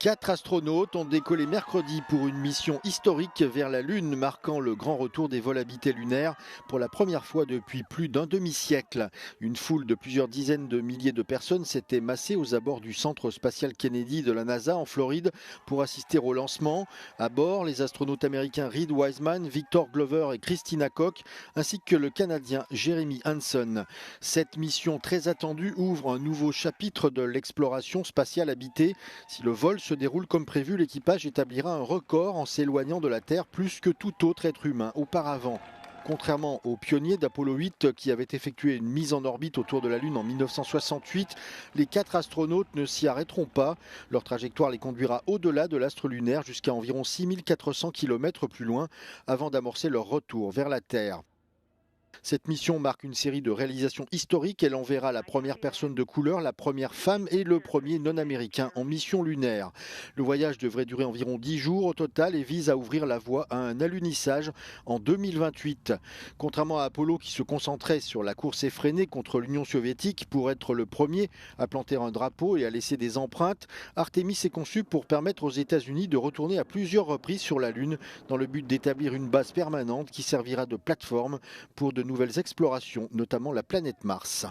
4 astronautes ont décollé mercredi pour une mission historique vers la Lune, marquant le grand retour des vols habités lunaires pour la première fois depuis plus d'un demi-siècle. Une foule de plusieurs dizaines de milliers de personnes s'était massée aux abords du centre spatial Kennedy de la NASA en Floride pour assister au lancement. À bord, les astronautes américains Reed Wiseman, Victor Glover et Christina Koch, ainsi que le Canadien Jeremy Hansen. Cette mission très attendue ouvre un nouveau chapitre de l'exploration spatiale habitée. Si le vol se déroule comme prévu, l'équipage établira un record en s'éloignant de la Terre plus que tout autre être humain auparavant. Contrairement aux pionniers d'Apollo 8 qui avaient effectué une mise en orbite autour de la Lune en 1968, les 4 astronautes ne s'y arrêteront pas. Leur trajectoire les conduira au-delà de l'astre lunaire jusqu'à environ 6400 km plus loin avant d'amorcer leur retour vers la Terre. Cette mission marque une série de réalisations historiques. Elle enverra la première personne de couleur, la première femme et le premier non-américain en mission lunaire. Le voyage devrait durer environ 10 jours au total et vise à ouvrir la voie à un alunissage en 2028. Contrairement à Apollo qui se concentrait sur la course effrénée contre l'Union soviétique pour être le premier à planter un drapeau et à laisser des empreintes, Artemis est conçu pour permettre aux États-Unis de retourner à plusieurs reprises sur la Lune dans le but d'établir une base permanente qui servira de plateforme pour de nouvelles explorations, notamment la planète Mars.